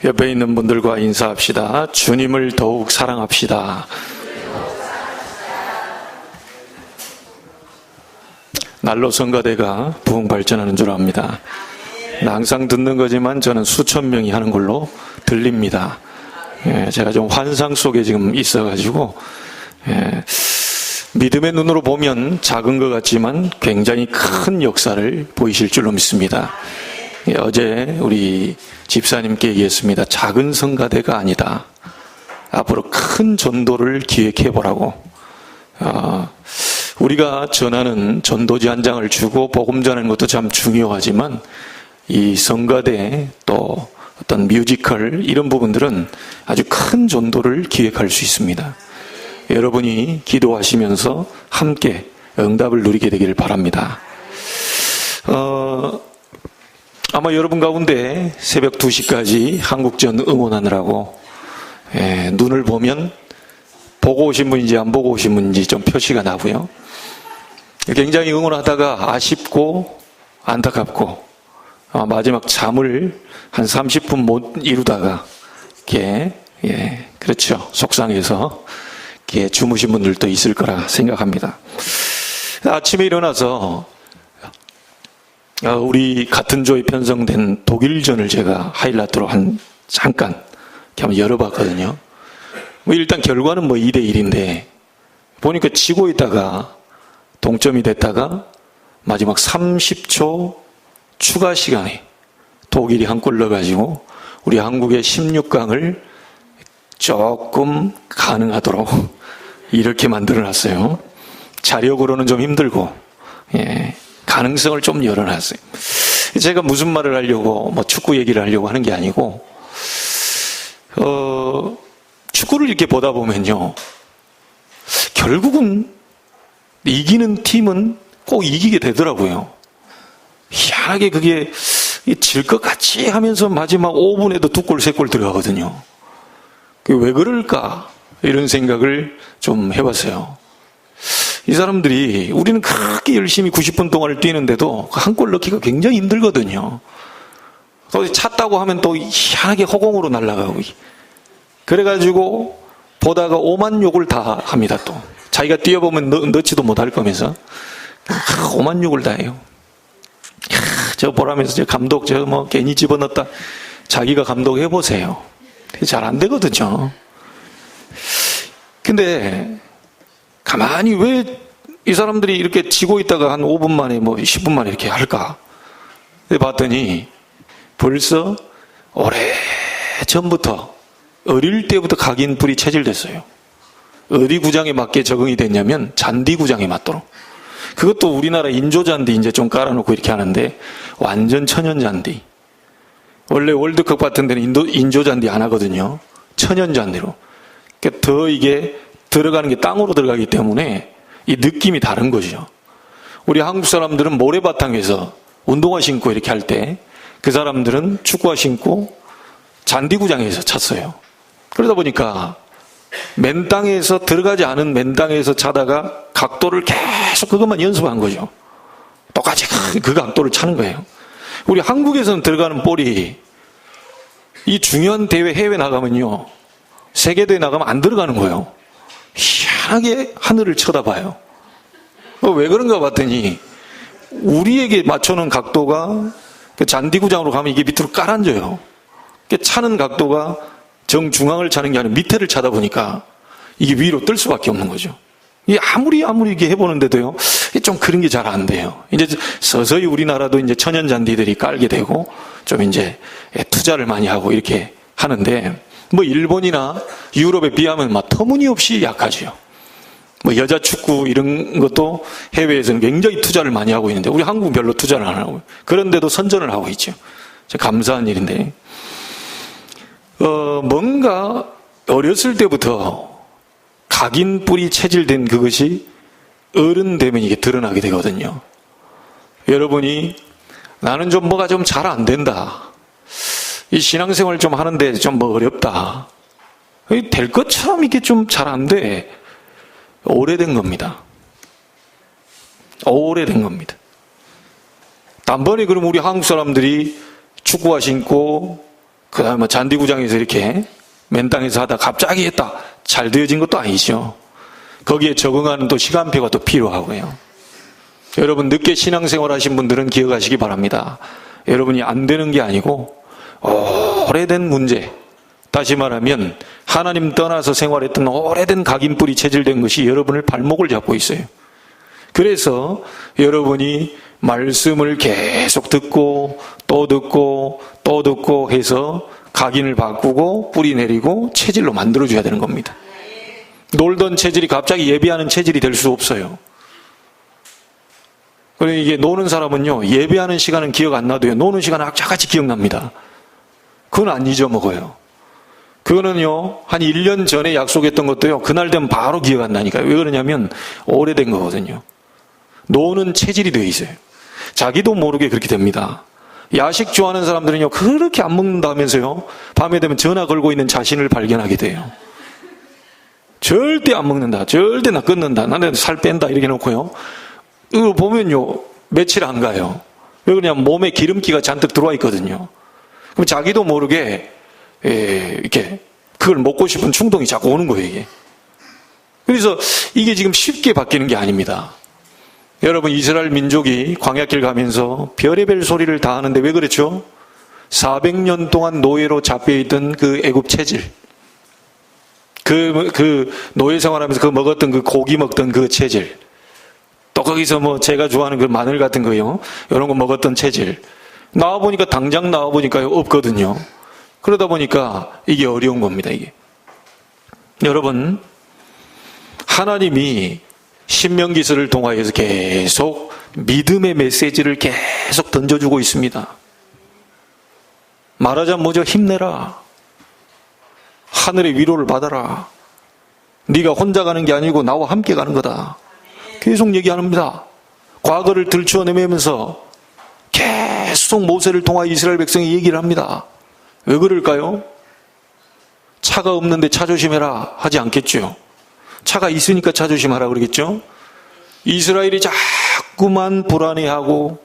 옆에 있는 분들과 인사합시다. 주님을 더욱 사랑합시다. 날로 성가대가 부흥 발전하는 줄 압니다. 항상 듣는 거지만 저는 수천 명이 하는 걸로 들립니다. 제가 좀 환상 속에 지금 있어가지고 믿음의 눈으로 보면 작은 것 같지만 굉장히 큰 역사를 보이실 줄로 믿습니다. 어제 우리 집사님께 얘기했습니다. 작은 성가대가 아니다. 앞으로 큰 전도를 기획해보라고. 우리가 전하는 전도지 한 장을 주고 복음 전하는 것도 참 중요하지만 이 성가대 또 어떤 뮤지컬 이런 부분들은 아주 큰 전도를 기획할 수 있습니다. 여러분이 기도하시면서 함께 응답을 누리게 되기를 바랍니다. 아마 여러분 가운데 새벽 2시까지 한국전 응원하느라고 눈을 보면 보고 오신 분인지 안 보고 오신 분인지 좀 표시가 나고요. 굉장히 응원하다가 아쉽고 안타깝고 마지막 잠을 한 30분 못 이루다가 그렇죠. 속상해서 주무신 분들도 있을 거라 생각합니다. 아침에 일어나서 우리 같은 조에 편성된 독일전을 제가 하이라이트로 잠깐 한번 열어봤거든요. 일단 결과는 2대1인데 보니까 지고 있다가 동점이 됐다가 마지막 30초 추가 시간에 독일이 한 골 넣어가지고 우리 한국의 16강을 조금 가능하도록 이렇게 만들어놨어요. 자력으로는 좀 힘들고 가능성을 좀 열어놨어요. 제가 무슨 말을 하려고 축구 얘기를 하려고 하는 게 아니고 축구를 이렇게 보다 보면요 결국은 이기는 팀은 꼭 이기게 되더라고요. 희한하게 그게 질 것 같이 하면서 마지막 5분에도 2골 3골 들어가거든요. 왜 그럴까 이런 생각을 좀 해봤어요. 이 사람들이 우리는 그렇게 열심히 90분 동안을 뛰는데도 한 골 넣기가 굉장히 힘들거든요. 또 찼다고 하면 또 희한하게 허공으로 날아가고 그래가지고 보다가 오만 욕을 다 합니다. 또 자기가 뛰어보면 넣지도 못할 거면서 오만 욕을 다 해요. 저 보라면서 저 감독 괜히 집어넣었다 자기가 감독 해보세요. 잘 안 되거든요. 근데 가만히 왜 이 사람들이 이렇게 지고 있다가 한 5분 만에 10분 만에 이렇게 할까? 봤더니 벌써 오래 전부터 어릴 때부터 각인불이 체질됐어요. 어디 구장에 맞게 적응이 됐냐면 잔디 구장에 맞도록. 그것도 우리나라 인조잔디 이제 좀 깔아놓고 이렇게 하는데 완전 천연잔디. 원래 월드컵 같은 데는 인조잔디 안 하거든요. 천연잔디로. 그러니까 더 이게 들어가는 게 땅으로 들어가기 때문에 이 느낌이 다른 거죠. 우리 한국 사람들은 모래바탕에서 운동화 신고 이렇게 할 때 그 사람들은 축구화 신고 잔디구장에서 찼어요. 그러다 보니까 맨 땅에서 들어가지 않은 맨 땅에서 차다가 각도를 계속 그것만 연습한 거죠. 똑같이 그 각도를 차는 거예요. 우리 한국에서는 들어가는 볼이 이 중요한 대회 해외 나가면요 세계대회 나가면 안 들어가는 거예요. 희한하게 하늘을 쳐다봐요. 왜 그런가 봤더니 우리에게 맞춰놓은 각도가 그 잔디구장으로 가면 이게 밑으로 깔아앉아요. 차는 각도가 정중앙을 차는 게 아니라 밑에를 차다 보니까 이게 위로 뜰 수밖에 없는 거죠. 이게 아무리 이렇게 해보는데도요, 좀 그런 게 잘 안 돼요. 이제 서서히 우리나라도 이제 천연잔디들이 깔게 되고, 좀 이제 투자를 많이 하고 이렇게 하는데, 일본이나 유럽에 비하면 터무니없이 약하죠. 여자 축구 이런 것도 해외에서는 굉장히 투자를 많이 하고 있는데, 우리 한국은 별로 투자를 안 하고, 그런데도 선전을 하고 있죠. 감사한 일인데, 뭔가 어렸을 때부터 각인뿔이 체질된 그것이 어른 되면 이게 드러나게 되거든요. 여러분이 나는 뭐가 좀 잘 안 된다. 이 신앙생활 좀 하는데 좀 뭐 어렵다. 될 것처럼 이게 좀 잘 안 돼. 오래된 겁니다. 오래된 겁니다. 단번에 그럼 우리 한국 사람들이 축구화 신고 그 다음에 잔디구장에서 이렇게 맨 땅에서 하다 갑자기 했다. 잘 되어진 것도 아니죠. 거기에 적응하는 또 시간표가 또 필요하고요. 여러분 늦게 신앙생활 하신 분들은 기억하시기 바랍니다. 여러분이 안 되는 게 아니고 오래된 문제, 다시 말하면 하나님 떠나서 생활했던 오래된 각인뿌리 체질된 것이 여러분을 발목을 잡고 있어요. 그래서 여러분이 말씀을 계속 듣고 또 듣고 또 듣고 해서 각인을 바꾸고 뿌리 내리고 체질로 만들어줘야 되는 겁니다. 놀던 체질이 갑자기 예배하는 체질이 될 수 없어요. 그러니까 이게 노는 사람은요, 예배하는 시간은 기억 안 나도요, 노는 시간은 악착같이 기억납니다. 그건 안 잊어먹어요. 그거는요, 한 1년 전에 약속했던 것도요, 그날 되면 바로 기억 안 나니까요. 왜 그러냐면, 오래된 거거든요. 노는 체질이 되어 있어요. 자기도 모르게 그렇게 됩니다. 야식 좋아하는 사람들은요, 그렇게 안 먹는다면서요, 밤에 되면 전화 걸고 있는 자신을 발견하게 돼요. 절대 안 먹는다. 절대 나 끊는다. 나는 살 뺀다. 이렇게 놓고요. 이거 보면요, 며칠 안 가요. 왜 그러냐면 몸에 기름기가 잔뜩 들어와 있거든요. 그럼 자기도 모르게, 이렇게, 그걸 먹고 싶은 충동이 자꾸 오는 거예요, 이게. 그래서 이게 지금 쉽게 바뀌는 게 아닙니다. 여러분, 이스라엘 민족이 광야길 가면서 별의별 소리를 다 하는데 왜 그랬죠? 400년 동안 노예로 잡혀있던 그 애굽 체질. 그 노예 생활하면서 그 먹었던 그 고기 먹던 그 체질. 또 거기서 뭐 제가 좋아하는 그 마늘 같은 거요. 이런 거 먹었던 체질. 나와보니까 당장 나와보니까 없거든요. 그러다 보니까 이게 어려운 겁니다, 이게. 여러분, 하나님이 신명기서를 통하여서 계속 믿음의 메시지를 계속 던져주고 있습니다. 말하자면 뭐죠? 힘내라. 하늘의 위로를 받아라. 네가 혼자 가는 게 아니고 나와 함께 가는 거다. 계속 얘기합니다. 과거를 들추어내면서 계속 모세를 통하여 이스라엘 백성이 얘기를 합니다. 왜 그럴까요? 차가 없는데 차 조심해라 하지 않겠죠. 차가 있으니까 차 조심하라 그러겠죠. 이스라엘이 자꾸만 불안해하고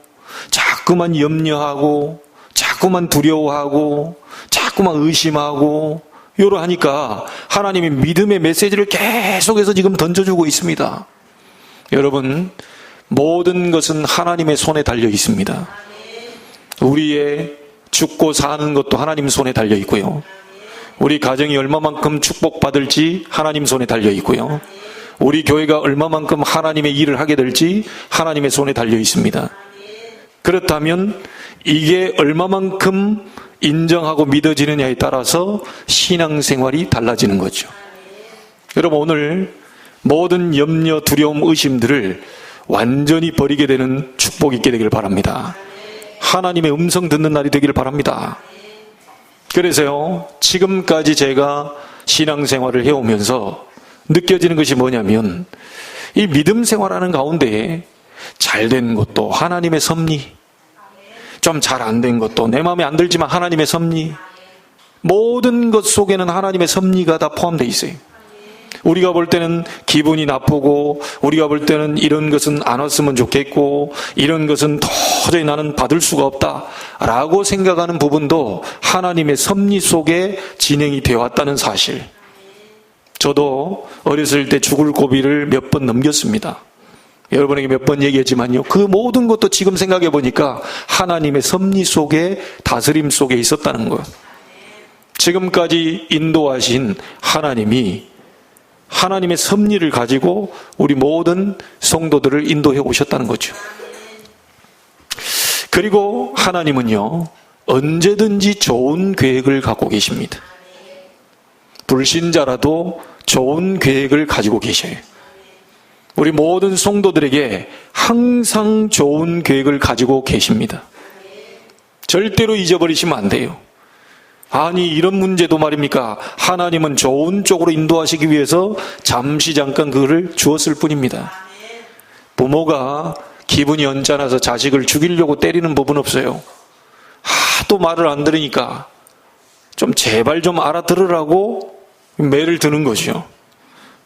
자꾸만 염려하고 자꾸만 두려워하고 자꾸만 의심하고 이러하니까 하나님이 믿음의 메시지를 계속해서 지금 던져주고 있습니다. 여러분, 모든 것은 하나님의 손에 달려 있습니다. 우리의 죽고 사는 것도 하나님 손에 달려 있고요. 우리 가정이 얼마만큼 축복받을지 하나님 손에 달려 있고요. 우리 교회가 얼마만큼 하나님의 일을 하게 될지 하나님의 손에 달려 있습니다. 그렇다면 이게 얼마만큼 인정하고 믿어지느냐에 따라서 신앙생활이 달라지는 거죠. 여러분, 오늘 모든 염려, 두려움, 의심들을 완전히 버리게 되는 축복이 있게 되기를 바랍니다. 하나님의 음성 듣는 날이 되기를 바랍니다. 그래서요, 지금까지 제가 신앙생활을 해오면서 느껴지는 것이 뭐냐면, 이 믿음 생활하는 가운데 잘된 것도 하나님의 섭리, 좀 잘 안 된 것도 내 마음에 안 들지만 하나님의 섭리, 모든 것 속에는 하나님의 섭리가 다 포함되어 있어요. 우리가 볼 때는 기분이 나쁘고, 우리가 볼 때는 이런 것은 안 왔으면 좋겠고, 이런 것은 도저히 나는 받을 수가 없다 라고 생각하는 부분도 하나님의 섭리 속에 진행이 되어 왔다는 사실. 저도 어렸을 때 죽을 고비를 몇 번 넘겼습니다. 여러분에게 몇 번 얘기했지만요, 그 모든 것도 지금 생각해 보니까 하나님의 섭리 속에, 다스림 속에 있었다는 거예요. 지금까지 인도하신 하나님이 하나님의 섭리를 가지고 우리 모든 성도들을 인도해 오셨다는 거죠. 그리고 하나님은요, 언제든지 좋은 계획을 갖고 계십니다. 불신자라도 좋은 계획을 가지고 계셔요. 우리 모든 성도들에게 항상 좋은 계획을 가지고 계십니다. 절대로 잊어버리시면 안 돼요. 아니, 이런 문제도 말입니까? 하나님은 좋은 쪽으로 인도하시기 위해서 잠깐 그거를 주었을 뿐입니다. 부모가 기분이 언짢아서 자식을 죽이려고 때리는 법은 없어요. 하도 말을 안 들으니까 좀 제발 좀 알아들으라고 매를 드는 거죠.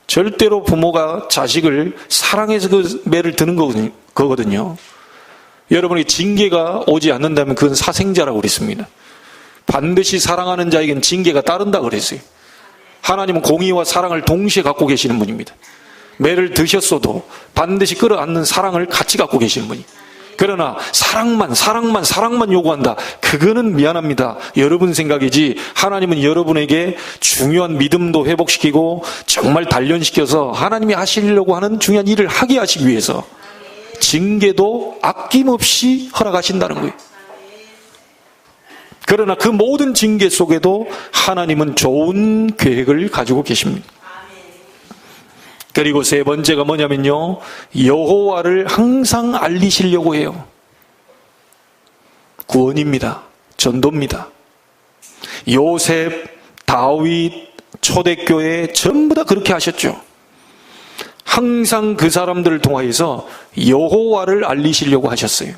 절대로 부모가 자식을 사랑해서 그 매를 드는 거거든요. 여러분이 징계가 오지 않는다면 그건 사생자라고 그랬습니다. 반드시 사랑하는 자에겐 징계가 따른다고 그랬어요. 하나님은 공의와 사랑을 동시에 갖고 계시는 분입니다. 매를 드셨어도 반드시 끌어안는 사랑을 같이 갖고 계시는 분이. 그러나 사랑만 요구한다. 그거는 미안합니다. 여러분 생각이지 하나님은 여러분에게 중요한 믿음도 회복시키고 정말 단련시켜서 하나님이 하시려고 하는 중요한 일을 하게 하시기 위해서 징계도 아낌없이 허락하신다는 거예요. 그러나 그 모든 징계 속에도 하나님은 좋은 계획을 가지고 계십니다. 그리고 세 번째가 뭐냐면요, 여호와를 항상 알리시려고 해요. 구원입니다. 전도입니다. 요셉, 다윗, 초대교회 전부 다 그렇게 하셨죠. 항상 그 사람들을 통하여서 여호와를 알리시려고 하셨어요.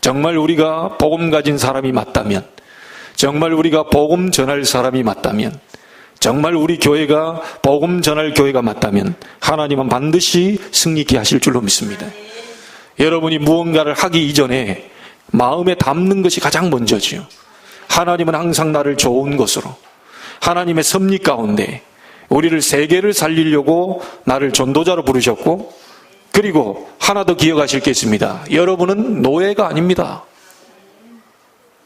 정말 우리가 복음 가진 사람이 맞다면, 정말 우리가 복음 전할 사람이 맞다면, 정말 우리 교회가 복음 전할 교회가 맞다면 하나님은 반드시 승리케 하실 줄로 믿습니다. 여러분이 무언가를 하기 이전에 마음에 담는 것이 가장 먼저지요. 하나님은 항상 나를 좋은 것으로, 하나님의 섭리 가운데 우리를 세계를 살리려고 나를 전도자로 부르셨고, 그리고 하나 더 기억하실 게 있습니다. 여러분은 노예가 아닙니다.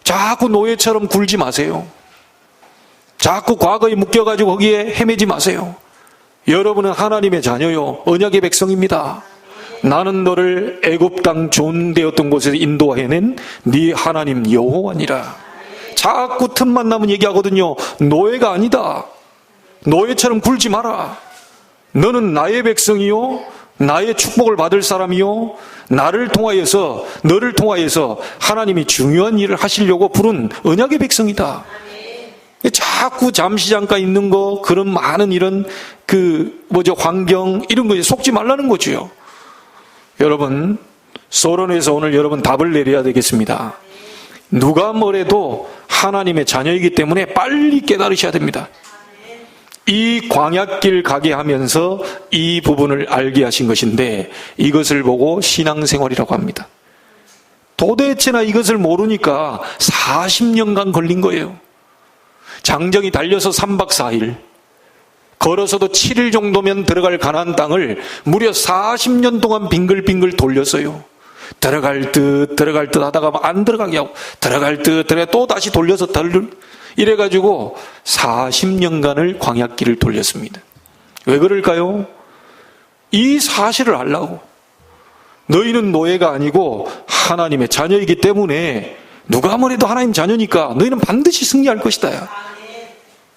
자꾸 노예처럼 굴지 마세요. 자꾸 과거에 묶여가지고 거기에 헤매지 마세요. 여러분은 하나님의 자녀요, 언약의 백성입니다. 나는 너를 애굽 땅 존대었던 곳에서 인도해낸 네 하나님 여호와니라. 자꾸 틈만 나면 얘기하거든요. 노예가 아니다. 노예처럼 굴지 마라. 너는 나의 백성이요, 나의 축복을 받을 사람이요, 나를 통하여서, 너를 통하여서 하나님이 중요한 일을 하시려고 부른 언약의 백성이다. 자꾸 잠시 잠깐 있는 거, 그런 많은 이런 환경, 이런 거에 속지 말라는 거지요. 여러분, 소론에서 오늘 여러분 답을 내려야 되겠습니다. 누가 뭐래도 하나님의 자녀이기 때문에 빨리 깨달으셔야 됩니다. 이 광야길 가게 하면서 이 부분을 알게 하신 것인데, 이것을 보고 신앙생활이라고 합니다. 도대체나 이것을 모르니까 40년간 걸린 거예요. 장정이 달려서 3박 4일, 걸어서도 7일 정도면 들어갈 가나안 땅을 무려 40년 동안 빙글빙글 돌렸어요. 들어갈 듯 하다가 안 들어가게 하고, 들어갈 듯 또 다시 돌려서 이래가지고 40년간을 광야길을 돌렸습니다. 왜 그럴까요? 이 사실을 알라고. 너희는 노예가 아니고 하나님의 자녀이기 때문에, 누가 뭐래도 하나님 자녀니까 너희는 반드시 승리할 것이다.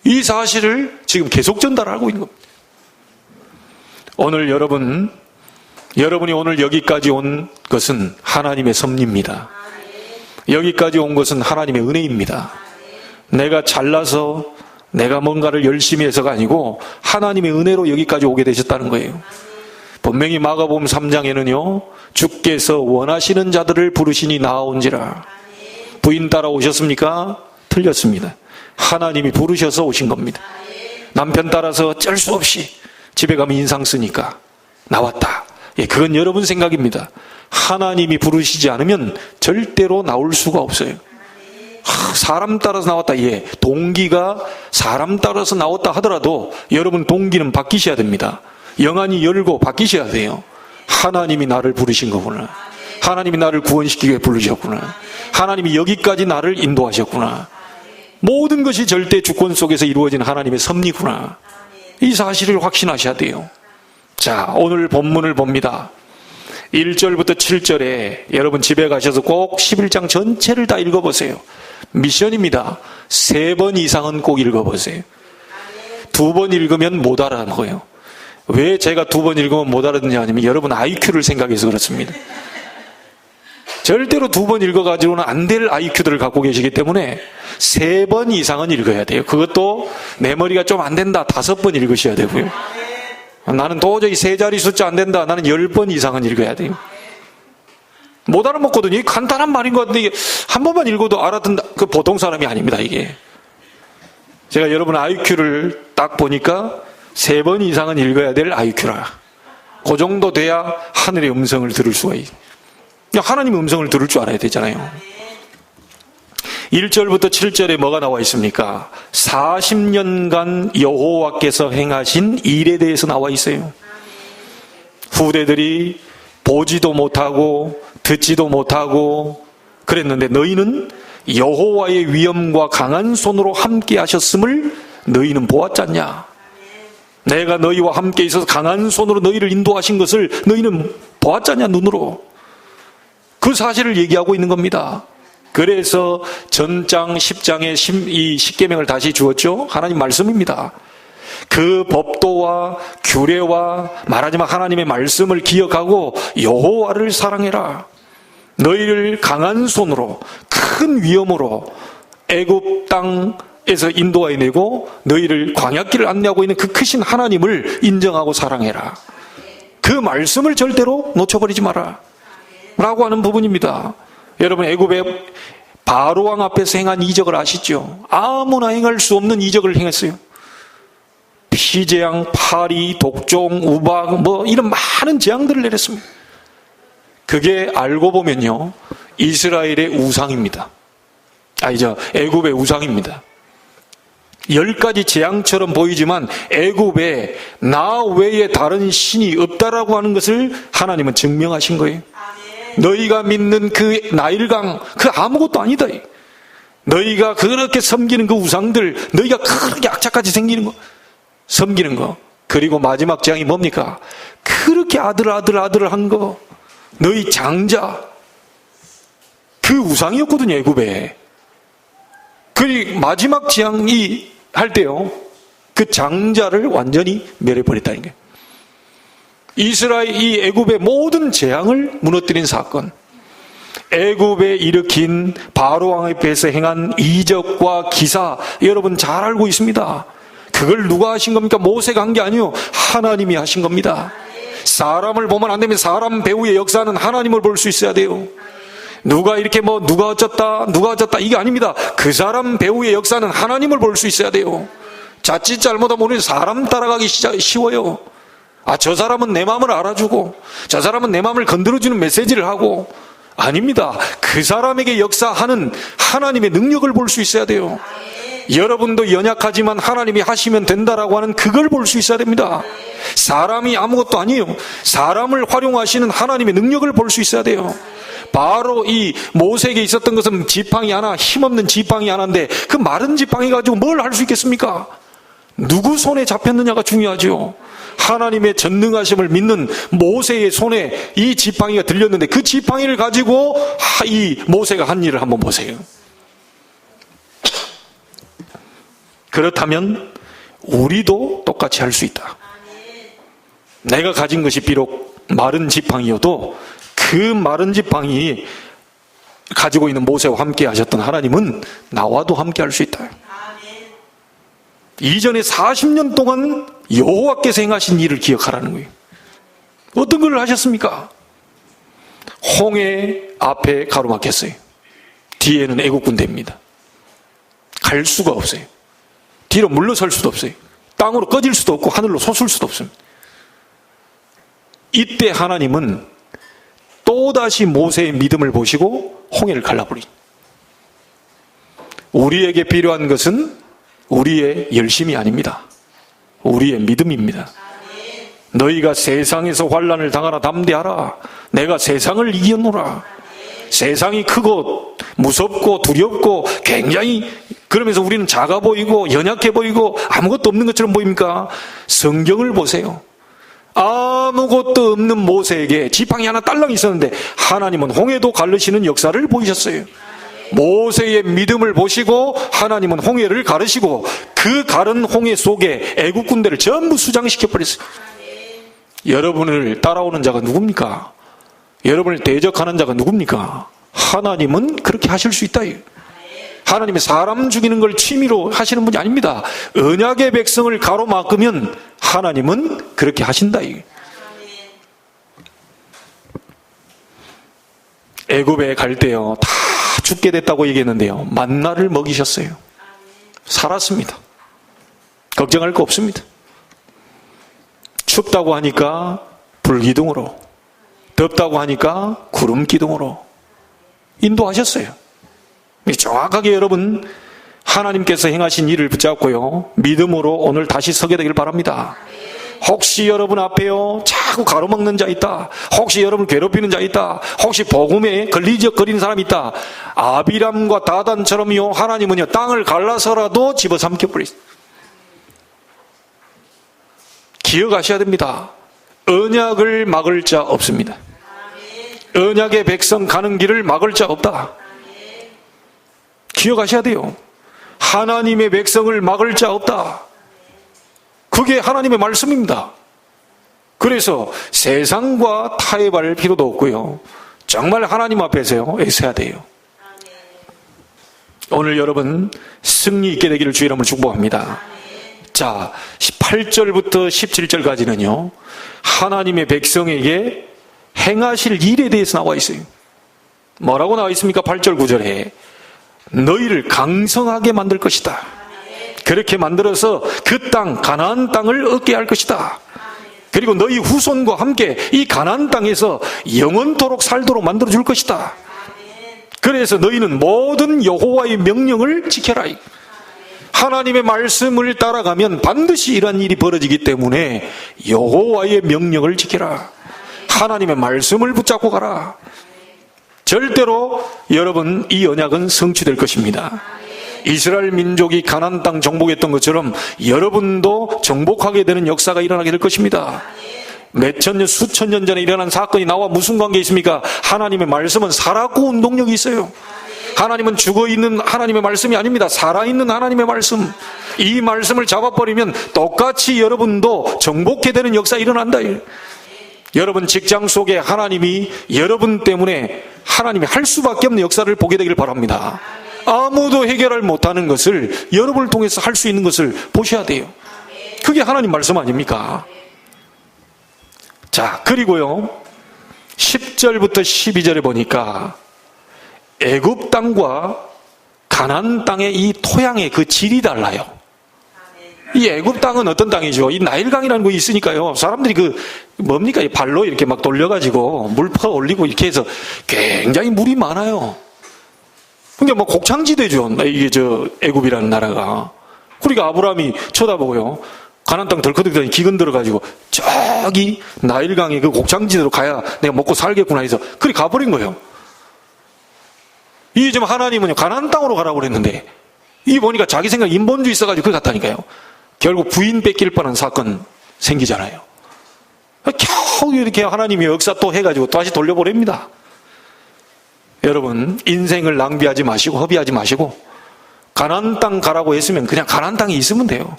이 사실을 지금 계속 전달하고 있는 겁니다. 오늘 여러분이 오늘 여기까지 온 것은 하나님의 섭리입니다. 여기까지 온 것은 하나님의 은혜입니다. 내가 잘나서 내가 뭔가를 열심히 해서가 아니고 하나님의 은혜로 여기까지 오게 되셨다는 거예요. 분명히 마가복음 3장에는요, 주께서 원하시는 자들을 부르시니 나아온지라. 부인 따라 오셨습니까? 틀렸습니다. 하나님이 부르셔서 오신 겁니다. 남편 따라서 어쩔 수 없이 집에 가면 인상 쓰니까 나왔다. 그건 여러분 생각입니다. 하나님이 부르시지 않으면 절대로 나올 수가 없어요. 사람 따라서 나왔다. 동기가 사람 따라서 나왔다 하더라도 여러분 동기는 바뀌셔야 됩니다. 영안이 열고 바뀌셔야 돼요. 하나님이 나를 부르신 거구나. 하나님이 나를 구원시키기 위해 부르셨구나. 하나님이 여기까지 나를 인도하셨구나. 모든 것이 절대 주권 속에서 이루어진 하나님의 섭리구나. 이 사실을 확신하셔야 돼요. 자, 오늘 본문을 봅니다. 1절부터 7절에 여러분 집에 가셔서 꼭 11장 전체를 다 읽어보세요. 미션입니다. 3번 이상은 꼭 읽어보세요. 2번 읽으면 못 알아먹어요. 왜 제가 2번 읽으면 못 알아듣냐 하면 여러분 IQ를 생각해서 그렇습니다. 절대로 2번 읽어가지고는 안 될 IQ들을 갖고 계시기 때문에 3번 이상은 읽어야 돼요. 그것도 내 머리가 좀 안 된다, 5번 읽으셔야 되고요. 나는 도저히 3자리 숫자 안 된다, 나는 10번 이상은 읽어야 돼요. 못 알아먹거든요. 간단한 말인 것 같은데 이게 한 번만 읽어도 알아듣는다. 그 보통 사람이 아닙니다, 이게. 제가 여러분 IQ를 딱 보니까 3번 이상은 읽어야 될 IQ라. 그 정도 돼야 하늘의 음성을 들을 수가 있어요. 하나님의 음성을 들을 줄 알아야 되잖아요. 1절부터 7절에 뭐가 나와 있습니까? 40년간 여호와께서 행하신 일에 대해서 나와 있어요. 후대들이 보지도 못하고 듣지도 못하고 그랬는데 너희는 여호와의 위엄과 강한 손으로 함께 하셨음을 너희는 보았잖냐? 내가 너희와 함께 있어서 강한 손으로 너희를 인도하신 것을 너희는 보았잖냐? 눈으로. 그 사실을 얘기하고 있는 겁니다. 그래서 전장 10장에 이 십계명을 다시 주었죠. 하나님 말씀입니다. 그 법도와 규례와 말하자면 하나님의 말씀을 기억하고 여호와를 사랑해라. 너희를 강한 손으로 큰 위엄으로 애굽 땅에서 인도해내고 너희를 광야길을 안내하고 있는 그 크신 하나님을 인정하고 사랑해라. 그 말씀을 절대로 놓쳐버리지 마라 라고 하는 부분입니다. 여러분, 애굽의 바로왕 앞에서 행한 이적을 아시죠? 아무나 행할 수 없는 이적을 행했어요. 피재앙, 파리, 독종, 우박 이런 많은 재앙들을 내렸습니다. 그게 알고 보면요, 이스라엘의 우상입니다. 애굽의 우상입니다. 10가지 재앙처럼 보이지만 애굽에 나 외에 다른 신이 없다라고 하는 것을 하나님은 증명하신 거예요. 너희가 믿는 그 나일강, 그 아무것도 아니다. 너희가 그렇게 섬기는 그 우상들, 너희가 그렇게 악착같이 생기는 거, 섬기는 거. 그리고 마지막 재앙이 뭡니까? 그렇게 아들 한 거, 너희 장자, 그 우상이었거든요, 애굽에. 그리고 마지막 재앙이 할 때요, 그 장자를 완전히 멸해버렸다는 거예요. 이 애굽의 모든 재앙을 무너뜨린 사건, 애굽에 일으킨 바로왕 앞에서 행한 이적과 기사, 여러분 잘 알고 있습니다. 그걸 누가 하신 겁니까? 모세가 한 게 아니에요. 하나님이 하신 겁니다. 사람을 보면 안 됩니다. 사람 배후의 역사는 하나님을 볼 수 있어야 돼요. 누가 이렇게 누가 어쩌다 이게 아닙니다. 그 사람 배후의 역사는 하나님을 볼 수 있어야 돼요. 자칫 잘못하면 우리는 사람 따라가기 쉬워요. 저 사람은 내 마음을 알아주고 저 사람은 내 마음을 건드려주는 메시지를 하고, 아닙니다. 그 사람에게 역사하는 하나님의 능력을 볼 수 있어야 돼요. 여러분도 연약하지만 하나님이 하시면 된다라고 하는 그걸 볼 수 있어야 됩니다. 사람이 아무것도 아니에요. 사람을 활용하시는 하나님의 능력을 볼 수 있어야 돼요. 바로 이 모세에게 있었던 것은 지팡이 하나, 힘없는 지팡이 하나인데 그 마른 지팡이 가지고 뭘 할 수 있겠습니까? 누구 손에 잡혔느냐가 중요하죠. 하나님의 전능하심을 믿는 모세의 손에 이 지팡이가 들렸는데 그 지팡이를 가지고 이 모세가 한 일을 한번 보세요. 그렇다면 우리도 똑같이 할 수 있다. 내가 가진 것이 비록 마른 지팡이여도 그 마른 지팡이 가지고 있는 모세와 함께 하셨던 하나님은 나와도 함께 할 수 있다. 이전에 40년 동안 여호와께서 행하신 일을 기억하라는 거예요. 어떤 걸 하셨습니까? 홍해 앞에 가로막혔어요. 뒤에는 애국 군대입니다. 갈 수가 없어요. 뒤로 물러설 수도 없어요. 땅으로 꺼질 수도 없고 하늘로 솟을 수도 없습니다. 이때 하나님은 또다시 모세의 믿음을 보시고 홍해를 갈라버리죠. 우리에게 필요한 것은 우리의 열심이 아닙니다. 우리의 믿음입니다. 너희가 세상에서 환난을 당하나 담대하라. 내가 세상을 이겼노라. 세상이 크고 무섭고 두렵고 굉장히, 그러면서 우리는 작아 보이고 연약해 보이고 아무것도 없는 것처럼 보입니까? 성경을 보세요. 아무것도 없는 모세에게 지팡이 하나 딸랑 있었는데 하나님은 홍해도 가르시는 역사를 보이셨어요. 모세의 믿음을 보시고 하나님은 홍해를 가르시고 그 가른 홍해 속에 애국 군대를 전부 수장시켜 버렸어요. 여러분을 따라오는 자가 누굽니까? 여러분을 대적하는 자가 누굽니까? 하나님은 그렇게 하실 수 있다. 하나님의 사람 죽이는 걸 취미로 하시는 분이 아닙니다. 언약의 백성을 가로막으면 하나님은 그렇게 하신다. 애굽에 갈 때요, 다 죽게 됐다고 얘기했는데요, 만나를 먹이셨어요. 살았습니다. 걱정할 거 없습니다. 춥다고 하니까 불기둥으로, 덥다고 하니까 구름 기둥으로 인도하셨어요. 정확하게 여러분 하나님께서 행하신 일을 붙잡고요, 믿음으로 오늘 다시 서게 되길 바랍니다. 혹시 여러분 앞에요 자꾸 가로막는 자 있다, 혹시 여러분 괴롭히는 자 있다, 혹시 복음에 걸리적거리는 사람이 있다, 아비람과 다단처럼요 하나님은요 땅을 갈라서라도 집어삼켜 버리세요. 기억하셔야 됩니다. 언약을 막을 자 없습니다. 언약의 백성 가는 길을 막을 자 없다. 기억하셔야 돼요. 하나님의 백성을 막을 자 없다. 그게 하나님의 말씀입니다. 그래서 세상과 타협할 필요도 없고요, 정말 하나님 앞에서요 애써야 돼요. 오늘 여러분 승리 있게 되기를 주의 이름으로 축복합니다. 자, 8절부터 17절까지는요 하나님의 백성에게 행하실 일에 대해서 나와 있어요. 뭐라고 나와 있습니까? 8절 9절에 너희를 강성하게 만들 것이다. 그렇게 만들어서 그 땅, 가나안 땅을 얻게 할 것이다. 그리고 너희 후손과 함께 이 가나안 땅에서 영원토록 살도록 만들어 줄 것이다. 그래서 너희는 모든 여호와의 명령을 지켜라. 하나님의 말씀을 따라가면 반드시 이러한 일이 벌어지기 때문에 여호와의 명령을 지켜라. 하나님의 말씀을 붙잡고 가라. 절대로 여러분 이 언약은 성취될 것입니다. 이스라엘 민족이 가나안 땅 정복했던 것처럼 여러분도 정복하게 되는 역사가 일어나게 될 것입니다. 몇 천 년, 수천 년 전에 일어난 사건이 나와 무슨 관계 있습니까? 하나님의 말씀은 살았고 운동력이 있어요. 하나님은 죽어있는 하나님의 말씀이 아닙니다. 살아있는 하나님의 말씀. 이 말씀을 잡아버리면 똑같이 여러분도 정복해 되는 역사가 일어난다. 여러분 직장 속에 하나님이 여러분 때문에 하나님이 할 수밖에 없는 역사를 보게 되길 바랍니다. 아무도 해결을 못하는 것을 여러분을 통해서 할 수 있는 것을 보셔야 돼요. 그게 하나님 말씀 아닙니까? 자, 그리고요 10절부터 12절에 보니까 애굽 땅과 가나안 땅의 이 토양의 그 질이 달라요. 이 애굽 땅은 어떤 땅이죠? 이 나일강이라는 거 있으니까요 사람들이 그 뭡니까? 이 발로 이렇게 막 돌려가지고 물 퍼 올리고 이렇게 해서 굉장히 물이 많아요. 근데 뭐 곡창지대죠 이게 저 애굽이라는 나라가. 그러니까 아브라함이 쳐다보고요 가나안 땅 덜커덕더니 기근 들어가지고 저기 나일강의 그 곡창지대로 가야 내가 먹고 살겠구나 해서 그리 가버린 거예요. 이 지금 하나님은요 가나안 땅으로 가라고 그랬는데 이 보니까 자기 생각 인본주의 있어가지고 그걸 갔다니까요. 결국 부인 뺏길 뻔한 사건 생기잖아요. 겨우 이렇게 하나님이 역사 또 해가지고 다시 돌려보냅니다. 여러분 인생을 낭비하지 마시고 허비하지 마시고 가나안 땅 가라고 했으면 그냥 가나안 땅에 있으면 돼요.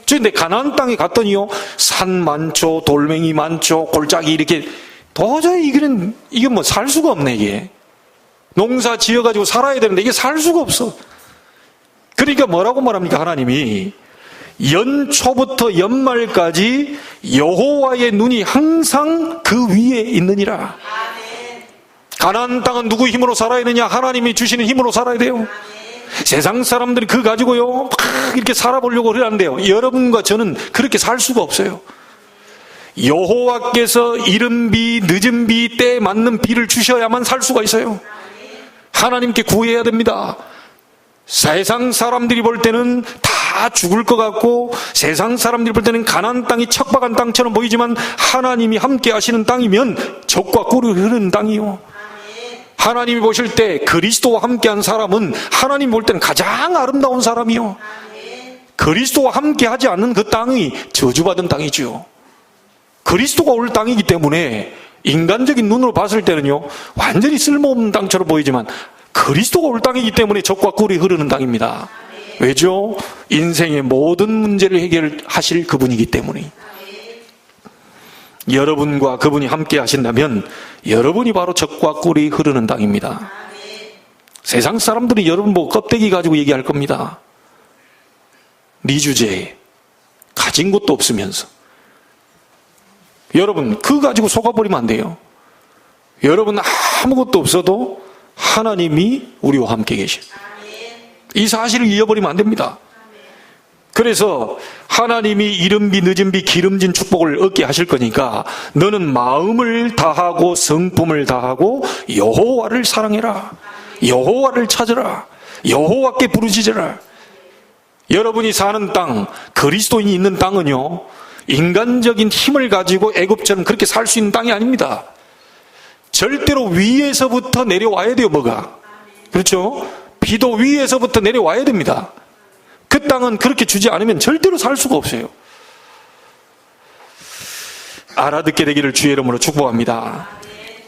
근데 가나안 땅에 갔더니요 산 많죠, 돌멩이 많죠, 골짜기 이렇게 도저히 이게 뭐 살 수가 없네. 이게 농사 지어가지고 살아야 되는데 이게 살 수가 없어. 그러니까 뭐라고 말합니까? 하나님이 연초부터 연말까지 여호와의 눈이 항상 그 위에 있느니라. 가나안 땅은 누구 힘으로 살아야 되냐? 하나님이 주시는 힘으로 살아야 돼요. 세상 사람들이 그거 가지고요 막 이렇게 살아보려고 그러는데요 여러분과 저는 그렇게 살 수가 없어요. 여호와께서 이른 비 늦은 비 때에 맞는 비를 주셔야만 살 수가 있어요. 하나님께 구해야 됩니다. 세상 사람들이 볼 때는 다 죽을 것 같고 세상 사람들이 볼 때는 가나안 땅이 척박한 땅처럼 보이지만 하나님이 함께 하시는 땅이면 젖과 꿀이 흐르는 땅이요. 하나님이 보실 때 그리스도와 함께한 사람은 하나님 볼 때는 가장 아름다운 사람이요. 그리스도와 함께하지 않는 그 땅이 저주받은 땅이죠. 그리스도가 올 땅이기 때문에 인간적인 눈으로 봤을 때는요 완전히 쓸모없는 땅처럼 보이지만 그리스도가 올 땅이기 때문에 젖과 꿀이 흐르는 땅입니다. 왜죠? 인생의 모든 문제를 해결하실 그분이기 때문에. 여러분과 그분이 함께 하신다면 여러분이 바로 젖과 꿀이 흐르는 땅입니다. 세상 사람들이 여러분 보고 껍데기 가지고 얘기할 겁니다. 네 주제에 가진 것도 없으면서. 여러분 그거 가지고 속아버리면 안 돼요. 여러분 아무것도 없어도 하나님이 우리와 함께 계셔. 이 사실을 잊어버리면 안 됩니다. 그래서 하나님이 이른 비 늦은 비 기름진 축복을 얻게 하실 거니까 너는 마음을 다하고 성품을 다하고 여호와를 사랑해라. 여호와를 찾으라. 여호와께 부르짖으라. 여러분이 사는 땅, 그리스도인이 있는 땅은요, 인간적인 힘을 가지고 애굽처럼 그렇게 살 수 있는 땅이 아닙니다. 절대로 위에서부터 내려와야 돼요, 뭐가. 그렇죠? 비도 위에서부터 내려와야 됩니다. 그 땅은 그렇게 주지 않으면 절대로 살 수가 없어요. 알아듣게 되기를 주의 이름으로 축복합니다.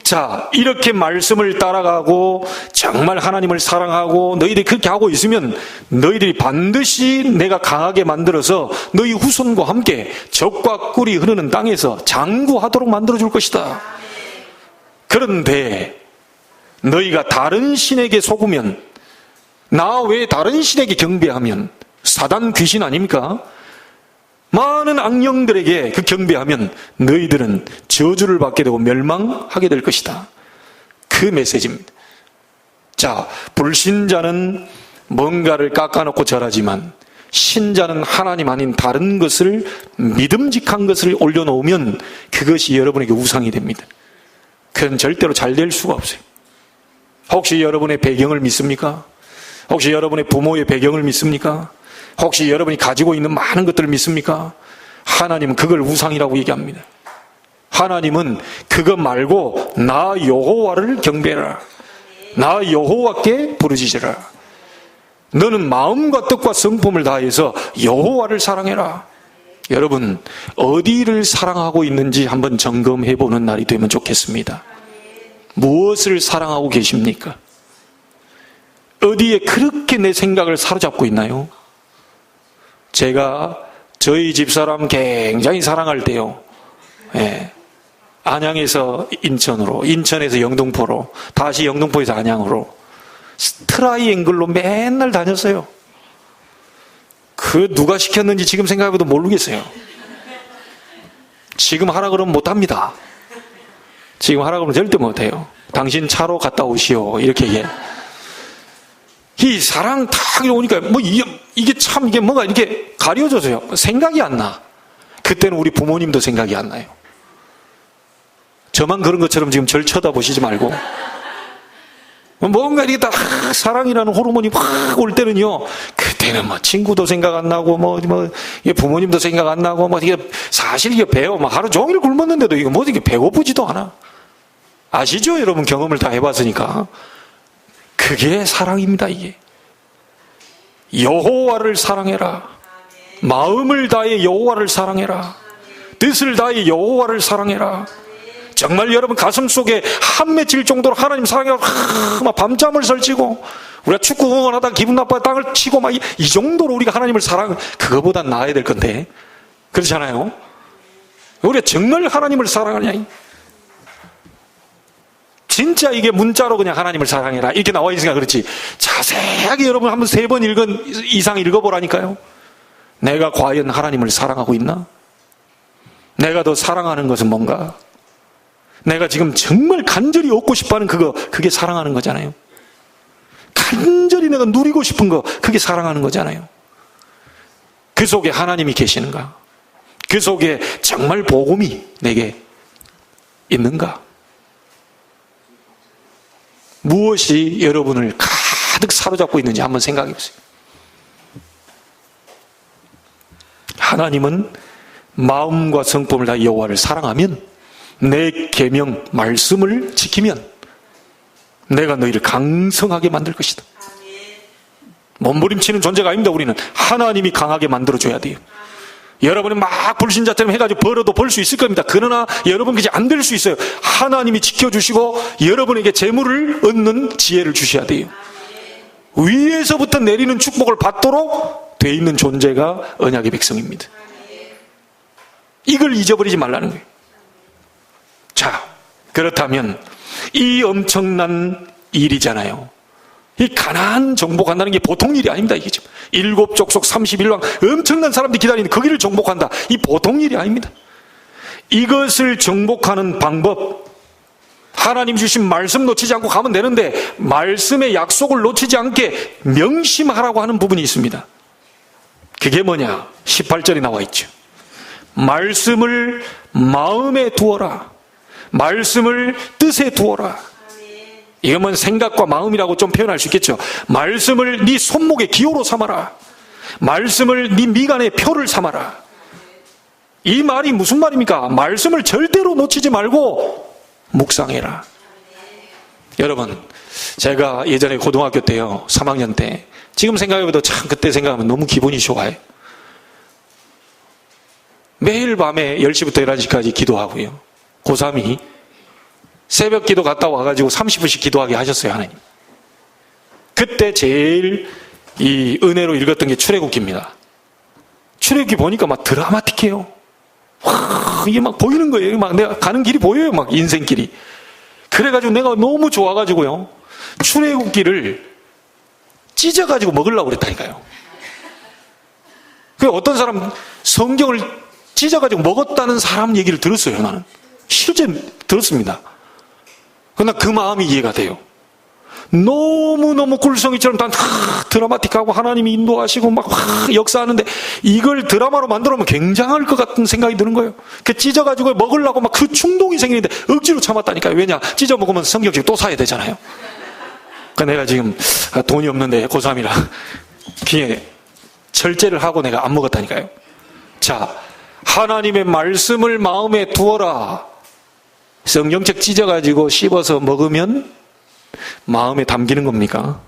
자, 이렇게 말씀을 따라가고 정말 하나님을 사랑하고 너희들이 그렇게 하고 있으면 너희들이 반드시 내가 강하게 만들어서 너희 후손과 함께 적과 꿀이 흐르는 땅에서 장구하도록 만들어줄 것이다. 그런데 너희가 다른 신에게 속으면, 나 외에 다른 신에게 경배하면, 사단 귀신 아닙니까? 많은 악령들에게 그 경배하면 너희들은 저주를 받게 되고 멸망하게 될 것이다. 그 메시지입니다. 자, 불신자는 뭔가를 깎아놓고 절하지만 신자는 하나님 아닌 다른 것을, 믿음직한 것을 올려놓으면 그것이 여러분에게 우상이 됩니다. 그건 절대로 잘 될 수가 없어요. 혹시 여러분의 배경을 믿습니까? 혹시 여러분의 부모의 배경을 믿습니까? 혹시 여러분이 가지고 있는 많은 것들을 믿습니까? 하나님은 그걸 우상이라고 얘기합니다. 하나님은 그거 말고 나 여호와를 경배하라. 나 여호와께 부르짖으라. 너는 마음과 뜻과 성품을 다해서 여호와를 사랑해라. 여러분, 어디를 사랑하고 있는지 한번 점검해 보는 날이 되면 좋겠습니다. 무엇을 사랑하고 계십니까? 어디에 그렇게 내 생각을 사로잡고 있나요? 제가 저희 집사람 굉장히 사랑할 때요, 안양에서 인천으로, 인천에서 영등포로, 다시 영등포에서 안양으로 트라이앵글로 맨날 다녔어요. 그 누가 시켰는지 지금 생각해봐도 모르겠어요. 지금 하라 그러면 못합니다. 지금 하라 그러면 절대 못해요. 당신 차로 갔다 오시오, 이렇게 얘기해. 이 사랑 탁 오니까 뭐 이게 참 이게 뭐가 이렇게 가려져서요, 생각이 안 나. 그때는 우리 부모님도 생각이 안 나요. 저만 그런 것처럼 지금 절 쳐다보시지 말고, 뭔가 이게 다 사랑이라는 호르몬이 확 올 때는요, 그때는 뭐 친구도 생각 안 나고 뭐 부모님도 생각 안 나고 뭐 이게 사실 이게 배워 막 하루 종일 굶었는데도 이거 뭐 이게 배고프지도 않아. 아시죠? 여러분 경험을 다 해봤으니까. 그게 사랑입니다. 이게 여호와를 사랑해라. 마음을 다해 여호와를 사랑해라. 뜻을 다해 여호와를 사랑해라. 정말 여러분 가슴 속에 한 맺힐 정도로 하나님 사랑해라. 막 밤잠을 설치고, 우리가 축구 응원하다가 기분 나빠 땅을 치고 막 이 정도로 우리가 하나님을 사랑, 그거보단 나아야 될 건데, 그렇잖아요. 우리가 정말 하나님을 사랑하냐? 진짜 이게 문자로 그냥 하나님을 사랑해라 이렇게 나와 있으니까 그렇지, 자세하게 여러분 한번 3번 이상 읽어보라니까요. 내가 과연 하나님을 사랑하고 있나? 내가 더 사랑하는 것은 뭔가? 내가 지금 정말 간절히 얻고 싶어하는 그게 사랑하는 거잖아요. 간절히 내가 누리고 싶은 거, 그게 사랑하는 거잖아요. 그 속에 하나님이 계시는가? 그 속에 정말 복음이 내게 있는가? 무엇이 여러분을 가득 사로잡고 있는지 한번 생각해 보세요. 하나님은 마음과 성품을 다 여호와를 사랑하면, 내 계명 말씀을 지키면 내가 너희를 강성하게 만들 것이다. 몸부림치는 존재가 아닙니다. 우리는 하나님이 강하게 만들어줘야 돼요. 여러분이 막 불신자처럼 해가지고 벌어도 벌 수 있을 겁니다. 그러나 여러분 그게 안 될 수 있어요. 하나님이 지켜주시고 여러분에게 재물을 얻는 지혜를 주셔야 돼요. 위에서부터 내리는 축복을 받도록 돼 있는 존재가 언약의 백성입니다. 이걸 잊어버리지 말라는 거예요. 자, 그렇다면 이 엄청난 일이잖아요. 이 가나안 정복한다는 게 보통 일이 아닙니다. 이게 지금 7족속 31왕 엄청난 사람들이 기다리는 거기를 정복한다. 이 보통 일이 아닙니다. 이것을 정복하는 방법, 하나님 주신 말씀 놓치지 않고 가면 되는데 말씀의 약속을 놓치지 않게 명심하라고 하는 부분이 있습니다. 그게 뭐냐? 18절에 나와 있죠. 말씀을 마음에 두어라. 말씀을 뜻에 두어라. 이거면 생각과 마음이라고 좀 표현할 수 있겠죠. 말씀을 네 손목의 기호로 삼아라. 말씀을 네 미간의 표를 삼아라. 이 말이 무슨 말입니까? 말씀을 절대로 놓치지 말고 묵상해라. 여러분, 제가 예전에 고등학교 때요, 3학년 때, 지금 생각해봐도 참 그때 생각하면 너무 기분이 좋아요. 매일 밤에 10시부터 11시까지 기도하고요. 고3이 새벽 기도 갔다 와가지고 30분씩 기도하게 하셨어요, 하나님. 그때 제일 이 은혜로 읽었던 게 출애굽기입니다. 출애굽기 보니까 막 드라마틱해요. 와, 이게 막 보이는 거예요. 막 내가 가는 길이 보여요. 막 인생길이. 그래가지고 내가 너무 좋아가지고요. 출애굽기를 찢어가지고 먹으려고 그랬다니까요. 그 어떤 사람 성경을 찢어가지고 먹었다는 사람 얘기를 들었어요, 나는. 실제 들었습니다. 그러나 그 마음이 이해가 돼요. 너무너무 굴성이처럼 다 드라마틱하고 하나님이 인도하시고 막 역사하는데 이걸 드라마로 만들어면 굉장할 것 같은 생각이 드는 거예요. 그 찢어가지고 먹으려고 막 그 충동이 생기는데 억지로 참았다니까요. 왜냐? 찢어 먹으면 성경책 또 사야 되잖아요. 그러니까 내가 지금 돈이 없는데 고3이라 그냥 절제를 하고 내가 안 먹었다니까요. 자, 하나님의 말씀을 마음에 두어라. 성경책 찢어가지고 씹어서 먹으면 마음에 담기는 겁니까?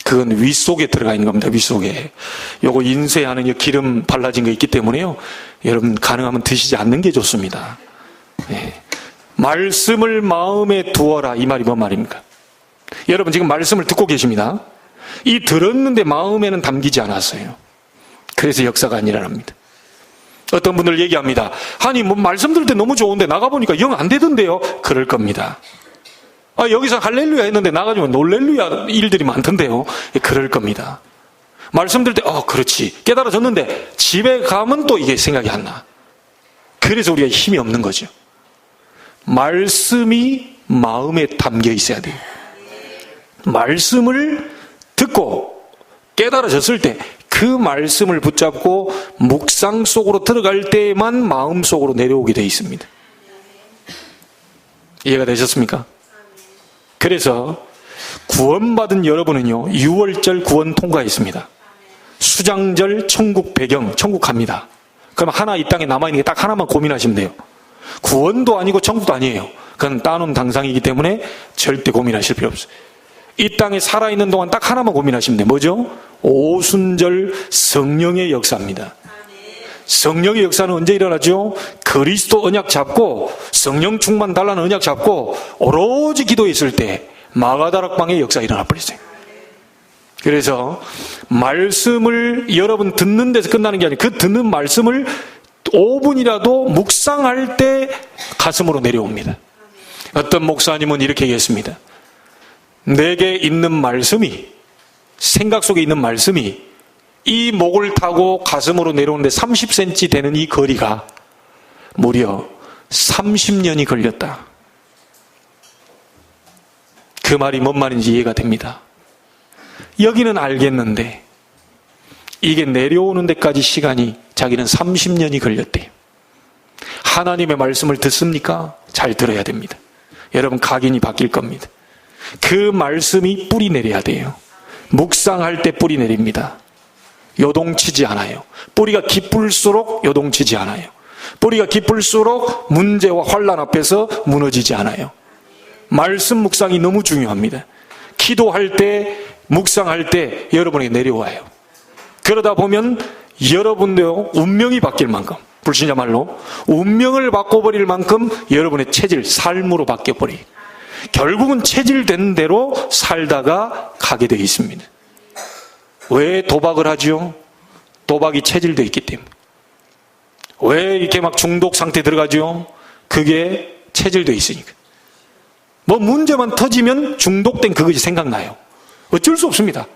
그건 윗속에 들어가 있는 겁니다. 윗속에. 요거 인쇄하는 이 기름 발라진 거 있기 때문에요. 여러분 가능하면 드시지 않는 게 좋습니다. 네. 말씀을 마음에 두어라. 이 말이 뭔 말입니까? 여러분 지금 말씀을 듣고 계십니다. 이 들었는데 마음에는 담기지 않았어요. 그래서 역사가 안 일어납니다. 어떤 분들 얘기합니다. 아니 뭐 말씀 들을 때 너무 좋은데 나가보니까 영 안 되던데요. 그럴 겁니다. 여기서 할렐루야 했는데 나가지면 놀렐루야 일들이 많던데요. 그럴 겁니다. 말씀 들을 때 그렇지 깨달아졌는데 집에 가면 또 이게 생각이 안 나. 그래서 우리가 힘이 없는 거죠. 말씀이 마음에 담겨 있어야 돼요. 말씀을 듣고 깨달아졌을 때 그 말씀을 붙잡고 묵상 속으로 들어갈 때에만 마음 속으로 내려오게 되어 있습니다. 이해가 되셨습니까? 그래서 구원받은 여러분은요 6월절 구원 통과했습니다. 수장절 천국 배경 천국 갑니다. 그럼 하나 이 땅에 남아있는 게 딱 하나만 고민하시면 돼요. 구원도 아니고 천국도 아니에요. 그건 따놓은 당상이기 때문에 절대 고민하실 필요 없어요. 이 땅에 살아있는 동안 딱 하나만 고민하시면 돼요. 뭐죠? 오순절 성령의 역사입니다. 성령의 역사는 언제 일어나죠? 그리스도 언약 잡고 성령 충만 달라는 언약 잡고 오로지 기도했을 때 마가다락방의 역사 일어나 버렸어요. 그래서 말씀을 여러분 듣는 데서 끝나는 게 아니고 그 듣는 말씀을 5분이라도 묵상할 때 가슴으로 내려옵니다. 어떤 목사님은 이렇게 얘기했습니다. 내게 있는 말씀이 생각 속에 있는 말씀이 이 목을 타고 가슴으로 내려오는데 30cm 되는 이 거리가 무려 30년이 걸렸다. 그 말이 뭔 말인지 이해가 됩니다. 여기는 알겠는데 이게 내려오는 데까지 시간이 자기는 30년이 걸렸대요. 하나님의 말씀을 듣습니까? 잘 들어야 됩니다. 여러분 각인이 바뀔 겁니다. 그 말씀이 뿌리 내려야 돼요. 묵상할 때 뿌리 내립니다. 요동치지 않아요. 뿌리가 깊을수록 요동치지 않아요. 뿌리가 깊을수록 문제와 환난 앞에서 무너지지 않아요. 말씀 묵상이 너무 중요합니다. 기도할 때, 묵상할 때 여러분에게 내려와요. 그러다 보면 여러분도 운명이 바뀔 만큼, 불신자 말로 운명을 바꿔버릴 만큼 여러분의 체질, 삶으로 바뀌어버려요. 결국은 체질된 대로 살다가 가게 되어 있습니다. 왜 도박을 하죠? 도박이 체질되어 있기 때문에. 왜 이렇게 막 중독 상태에 들어가죠? 그게 체질되어 있으니까. 뭐 문제만 터지면 중독된 그것이 생각나요. 어쩔 수 없습니다.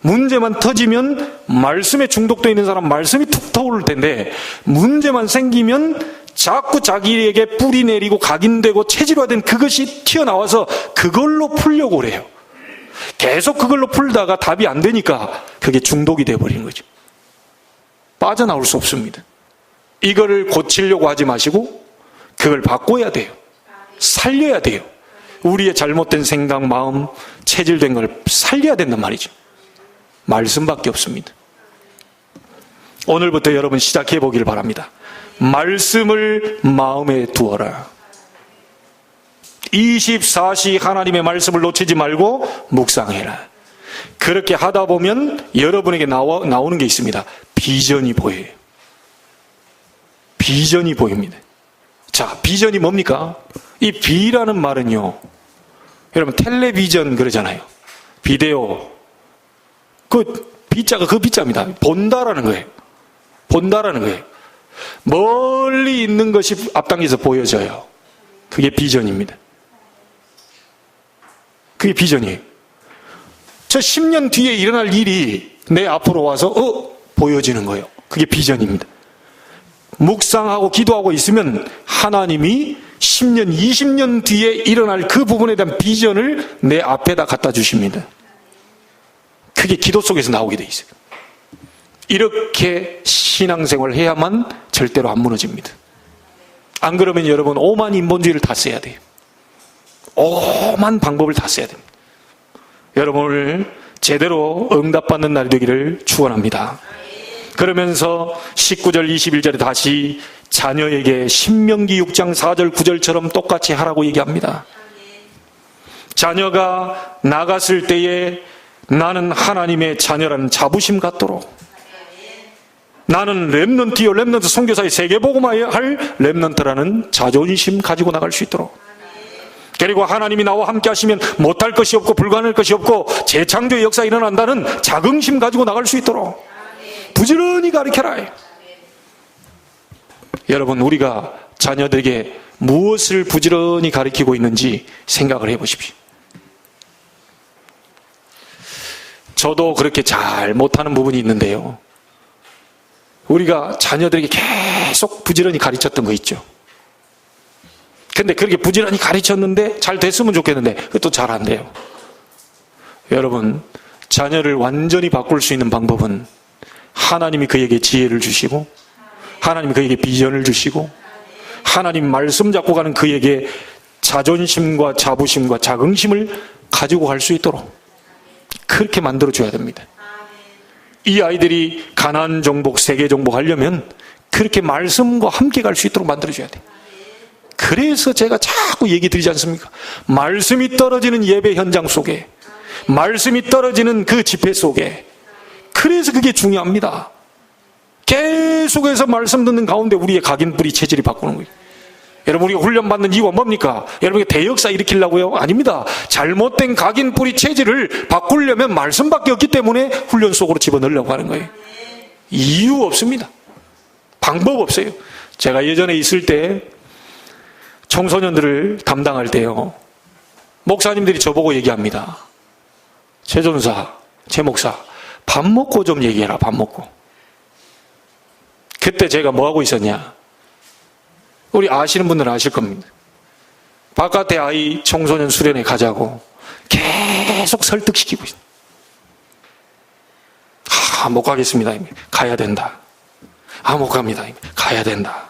문제만 터지면 말씀에 중독되어 있는 사람 말씀이 툭 떠오를 텐데 문제만 생기면 자꾸 자기에게 뿌리 내리고 각인되고 체질화된 그것이 튀어나와서 그걸로 풀려고 그래요. 계속 그걸로 풀다가 답이 안 되니까 그게 중독이 돼버리는 거죠. 빠져나올 수 없습니다. 이거를 고치려고 하지 마시고 그걸 바꿔야 돼요. 살려야 돼요. 우리의 잘못된 생각, 마음, 체질된 걸 살려야 된단 말이죠. 말씀밖에 없습니다. 오늘부터 여러분 시작해 보기를 바랍니다. 말씀을 마음에 두어라. 24시 하나님의 말씀을 놓치지 말고 묵상해라. 그렇게 하다 보면 여러분에게 나오는 게 있습니다. 비전이 보여요. 비전이 보입니다. 자, 비전이 뭡니까? 이 비라는 말은요, 여러분 텔레비전 그러잖아요. 비데오. 그 비자가 그 비자입니다. 본다라는 거예요. 본다라는 거예요. 멀리 있는 것이 앞당겨서 보여져요. 그게 비전입니다. 그게 비전이에요. 저 10년 뒤에 일어날 일이 내 앞으로 와서 보여지는 거예요. 그게 비전입니다. 묵상하고 기도하고 있으면 하나님이 10년, 20년 뒤에 일어날 그 부분에 대한 비전을 내 앞에다 갖다 주십니다. 그게 기도 속에서 나오게 돼 있어요. 이렇게 신앙생활을 해야만 절대로 안 무너집니다. 안 그러면 여러분 오만 인본주의를 다 써야 돼요. 오만 방법을 다 써야 됩니다. 여러분을 제대로 응답받는 날이 되기를 축원합니다. 그러면서 19절 21절에 다시 자녀에게 신명기 6장 4절 9절처럼 똑같이 하라고 얘기합니다. 자녀가 나갔을 때에 나는 하나님의 자녀라는 자부심 갖도록, 나는 렘넌트요, 렘넌트 선교사의 세계복음화해야 할 렘넌트라는 자존심 가지고 나갈 수 있도록, 그리고 하나님이 나와 함께 하시면 못할 것이 없고 불가능할 것이 없고 재창조의 역사가 일어난다는 자긍심 가지고 나갈 수 있도록 부지런히 가르쳐라. 여러분, 우리가 자녀들에게 무엇을 부지런히 가르치고 있는지 생각을 해보십시오. 저도 그렇게 잘 못하는 부분이 있는데요, 우리가 자녀들에게 계속 부지런히 가르쳤던 거 있죠. 근데 그렇게 부지런히 가르쳤는데 잘 됐으면 좋겠는데 그것도 잘 안 돼요. 여러분, 자녀를 완전히 바꿀 수 있는 방법은 하나님이 그에게 지혜를 주시고, 하나님이 그에게 비전을 주시고, 하나님 말씀 잡고 가는 그에게 자존심과 자부심과 자긍심을 가지고 갈 수 있도록 그렇게 만들어줘야 됩니다. 이 아이들이 가나안 정복, 세계 정복 하려면 그렇게 말씀과 함께 갈 수 있도록 만들어줘야 돼요. 그래서 제가 자꾸 얘기 드리지 않습니까? 말씀이 떨어지는 예배 현장 속에, 말씀이 떨어지는 그 집회 속에, 그래서 그게 중요합니다. 계속해서 말씀 듣는 가운데 우리의 각인 뿌리 체질이 바꾸는 거예요. 여러분, 우리가 훈련받는 이유가 뭡니까? 여러분이 대역사 일으키려고요? 아닙니다. 잘못된 각인 뿌리 체질을 바꾸려면 말씀밖에 없기 때문에 훈련 속으로 집어넣으려고 하는 거예요. 이유 없습니다. 방법 없어요. 제가 예전에 있을 때 청소년들을 담당할 때요, 목사님들이 저보고 얘기합니다. 최 전사, 최 목사, 밥 먹고 좀 얘기해라. 밥 먹고. 그때 제가 뭐 하고 있었냐? 우리 아시는 분들은 아실 겁니다. 바깥에 아이 청소년 수련회 가자고 계속 설득시키고 있어요. 못 가겠습니다. 가야 된다. 못 갑니다. 가야 된다.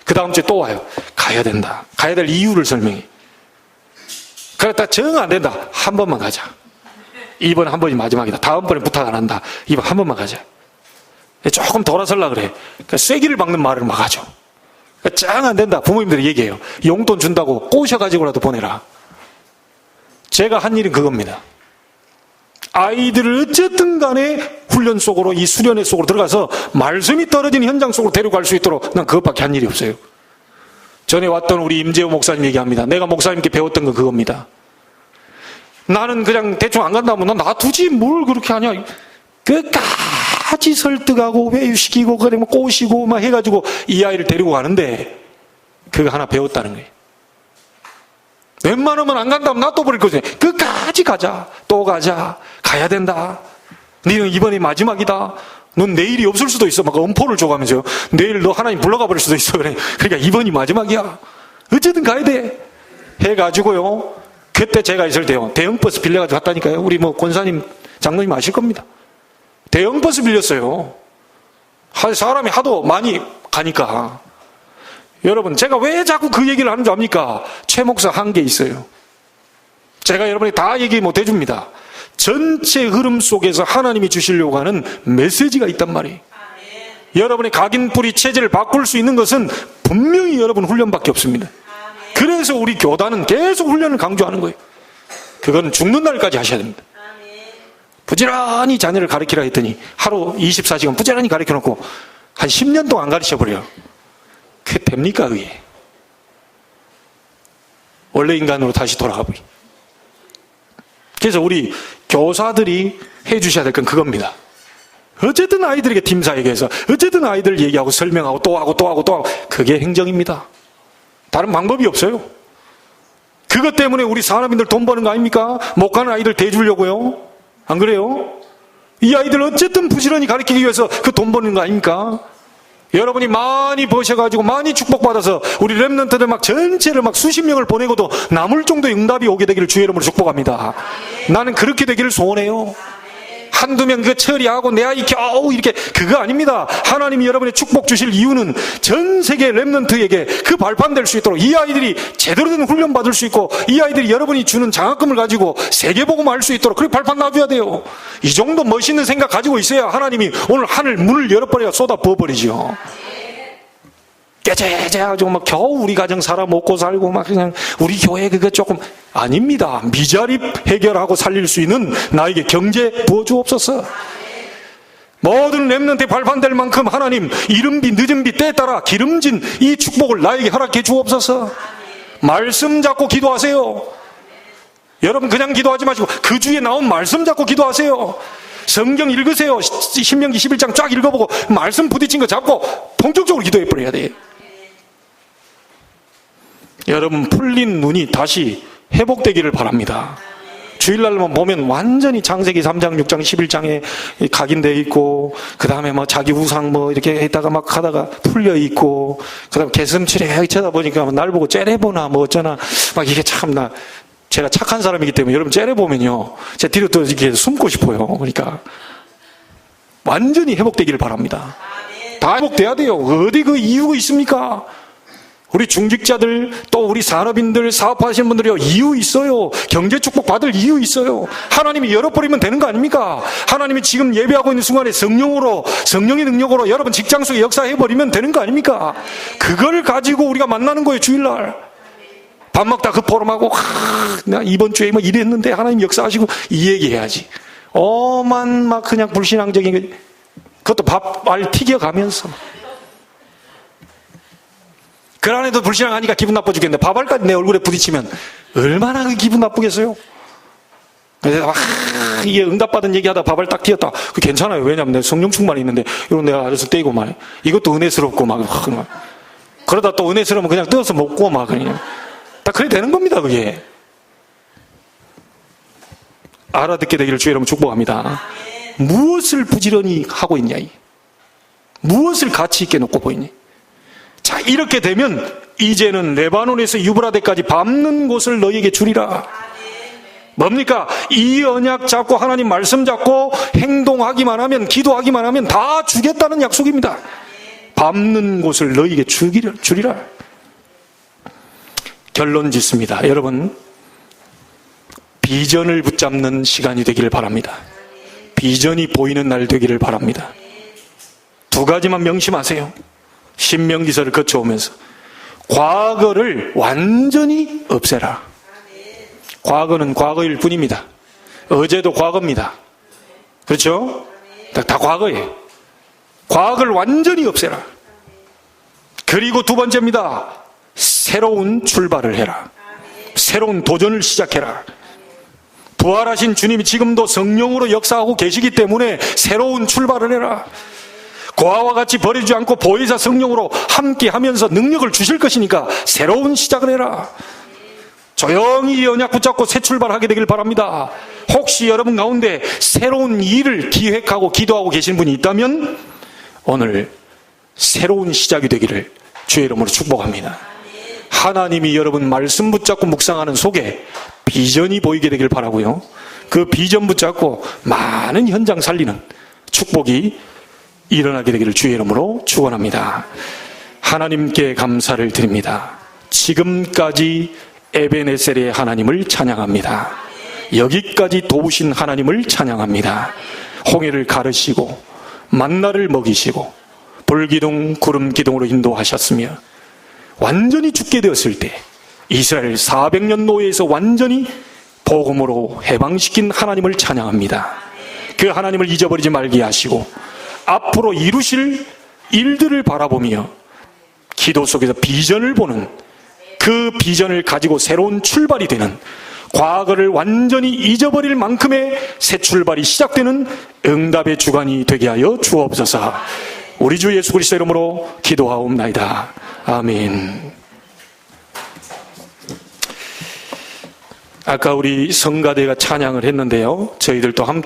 그 다음 주에 또 와요. 가야 된다. 가야 될 이유를 설명해. 그랬다 정 안 된다. 한 번만 가자. 이번 한 번이 마지막이다. 다음번에 부탁 안 한다. 이번 한 번만 가자. 조금 돌아서려고 그래. 그러니까 쐐기를 박는 말을 막 하죠. 짱 안 된다. 부모님들이 얘기해요. 용돈 준다고 꼬셔가지고라도 보내라. 제가 한 일은 그겁니다. 아이들을 어쨌든 간에 훈련 속으로, 이 수련회 속으로 들어가서 말씀이 떨어진 현장 속으로 데려갈 수 있도록 난 그것밖에 한 일이 없어요. 전에 왔던 우리 임재호 목사님 얘기합니다. 내가 목사님께 배웠던 건 그겁니다. 나는 그냥 대충 안 간다면 난 놔두지 뭘 그렇게 하냐. 끝까지 설득하고 회유시키고 그러면 꼬시고 막 해가지고 이 아이를 데리고 가는데 그거 하나 배웠다는 거예요. 웬만하면 안 간다면 놔둬버릴 거지. 끝까지 가자. 또 가자. 가야 된다. 너는 이번이 마지막이다. 넌 내일이 없을 수도 있어. 막 엄포를 줘가면서 내일 너 하나님 불러가 버릴 수도 있어. 그러니까 이번이 마지막이야. 어쨌든 가야 돼. 해가지고요, 그때 제가 있을 때요, 대형 버스 빌려가지고 갔다니까요. 우리 뭐 권사님, 장로님 아실 겁니다. 대형 버스 빌렸어요. 사람이 하도 많이 가니까. 여러분, 제가 왜 자꾸 그 얘기를 하는 줄 압니까? 최 목사 한계 있어요. 제가 여러분이 다 얘기 못 해줍니다. 전체 흐름 속에서 하나님이 주시려고 하는 메시지가 있단 말이에요. 여러분의 각인뿌리 체제를 바꿀 수 있는 것은 분명히 여러분 훈련밖에 없습니다. 그래서 우리 교단은 계속 훈련을 강조하는 거예요. 그건 죽는 날까지 하셔야 됩니다. 부지런히 자녀를 가르치라 했더니 하루 24시간 부지런히 가르쳐놓고 한 10년 동안 안 가르쳐버려요. 그게 됩니까 그게? 원래 인간으로 다시 돌아가버려. 그래서 우리 교사들이 해주셔야 될 건 그겁니다. 어쨌든 아이들에게 팀사 얘기해서 어쨌든 아이들 얘기하고 설명하고 또 하고 또 하고 또 하고, 그게 행정입니다. 다른 방법이 없어요. 그것 때문에 우리 사람인들 돈 버는 거 아닙니까? 못 가는 아이들 대주려고요. 안 그래요? 이 아이들 어쨌든 부지런히 가르치기 위해서 그 돈 버는 거 아닙니까? 여러분이 많이 버셔가지고 많이 축복받아서 우리 렘넌트들 막 전체를 막 수십 명을 보내고도 남을 정도의 응답이 오게 되기를 주의 이름으로 축복합니다. 나는 그렇게 되기를 소원해요. 한두 명 그거 처리하고 내 아이 겨우 이렇게, 그거 아닙니다. 하나님이 여러분의 축복 주실 이유는 전 세계 렘넌트에게 그 발판 될 수 있도록, 이 아이들이 제대로 된 훈련 받을 수 있고, 이 아이들이 여러분이 주는 장학금을 가지고 세계복음 알 수 있도록 그렇게 발판 놔줘야 돼요. 이 정도 멋있는 생각 가지고 있어야 하나님이 오늘 하늘 문을 열어버려야 쏟아 부어버리죠. 깨재재가지고 막 겨우 우리 가정 살아 먹고 살고 막 그냥 우리 교회 그거 조금 아닙니다. 미자립 해결하고 살릴 수 있는 나에게 경제 부어주옵소서. 모든 렘넌트에 발판될 만큼 하나님 이른비 늦은비 때에 따라 기름진 이 축복을 나에게 허락해 주옵소서. 말씀 잡고 기도하세요. 여러분 그냥 기도하지 마시고 그 주에 나온 말씀 잡고 기도하세요. 성경 읽으세요. 신명기 11장 쫙 읽어보고 말씀 부딪힌 거 잡고 본격적으로 기도해버려야 돼요. 여러분 풀린 눈이 다시 회복되기를 바랍니다. 주일날만 보면 완전히 창세기 3장 6장 11장에 각인되어 있고, 그 다음에 뭐 자기 우상 뭐 이렇게 했다가 막 하다가 풀려 있고, 그 다음에 개슴츠레 쳐다보니까 날 보고 째려보나 뭐 어쩌나 막 이게 참나, 제가 착한 사람이기 때문에 여러분 째려보면요 제 뒤로 또 이렇게 숨고 싶어요. 그러니까 완전히 회복되기를 바랍니다. 다 회복돼야 돼요. 어디 그 이유가 있습니까? 우리 중직자들 또 우리 산업인들 사업하시는 분들이요 이유 있어요. 경제 축복 받을 이유 있어요. 하나님이 열어버리면 되는 거 아닙니까? 하나님이 지금 예배하고 있는 순간에 성령의 능력으로 여러분 직장 속에 역사해버리면 되는 거 아닙니까? 그걸 가지고 우리가 만나는 거예요. 주일날 밥 먹다 그 포럼하고 내가 이번 주에 뭐 이랬는데 하나님 역사하시고 이 얘기해야지. 오만 막 그냥 불신앙적인 그것도 밥알 튀겨가면서 그 안에도 불신앙하니까 기분 나빠 죽겠는데 밥알까지 내 얼굴에 부딪히면 얼마나 기분 나쁘겠어요? 그래서 이게 응답받은 얘기하다 밥알 딱 튀었다. 그 괜찮아요. 왜냐면 내 성령 충만이 있는데 이런 내가 알아서 떼고 말이야. 이것도 은혜스럽고 막 그러다 또 은혜스러우면 그냥 떼어서 먹고 막 그냥 딱 그래 되는 겁니다. 그게 알아듣게 되기를 주의 이름으로 축복합니다. 무엇을 부지런히 하고 있냐, 무엇을 가치 있게 놓고 보이니? 자, 이렇게 되면 이제는 레바논에서 유브라데까지 밟는 곳을 너희에게 주리라. 뭡니까? 이 언약 잡고 하나님 말씀 잡고 행동하기만 하면, 기도하기만 하면 다 주겠다는 약속입니다. 밟는 곳을 너희에게 주리라. 결론 짓습니다. 여러분, 비전을 붙잡는 시간이 되기를 바랍니다. 비전이 보이는 날 되기를 바랍니다. 두 가지만 명심하세요. 신명기서를 거쳐오면서 과거를 완전히 없애라. 과거는 과거일 뿐입니다. 어제도 과거입니다. 그렇죠? 다 과거예요. 과거를 완전히 없애라. 그리고 두 번째입니다. 새로운 출발을 해라. 새로운 도전을 시작해라. 부활하신 주님이 지금도 성령으로 역사하고 계시기 때문에 새로운 출발을 해라. 고아와 같이 버리지 않고 보혜사 성령으로 함께 하면서 능력을 주실 것이니까 새로운 시작을 해라. 조용히 언약 붙잡고 새 출발하게 되길 바랍니다. 혹시 여러분 가운데 새로운 일을 기획하고 기도하고 계신 분이 있다면 오늘 새로운 시작이 되기를 주의 이름으로 축복합니다. 하나님이 여러분 말씀 붙잡고 묵상하는 속에 비전이 보이게 되길 바라고요. 그 비전 붙잡고 많은 현장 살리는 축복이 일어나게 되기를 주의 이름으로 축원합니다. 하나님께 감사를 드립니다. 지금까지 에베네셀의 하나님을 찬양합니다. 여기까지 도우신 하나님을 찬양합니다. 홍해를 가르시고 만나를 먹이시고 불기둥 구름기둥으로 인도하셨으며 완전히 죽게 되었을 때 이스라엘 400년 노예에서 완전히 복음으로 해방시킨 하나님을 찬양합니다. 그 하나님을 잊어버리지 말게 하시고 앞으로 이루실 일들을 바라보며 기도 속에서 비전을 보는, 그 비전을 가지고 새로운 출발이 되는, 과거를 완전히 잊어버릴 만큼의 새 출발이 시작되는 응답의 주간이 되게 하여 주옵소서. 우리 주 예수 그리스도 이름으로 기도하옵나이다. 아멘. 아까 우리 성가대가 찬양을 했는데요, 저희들도 함께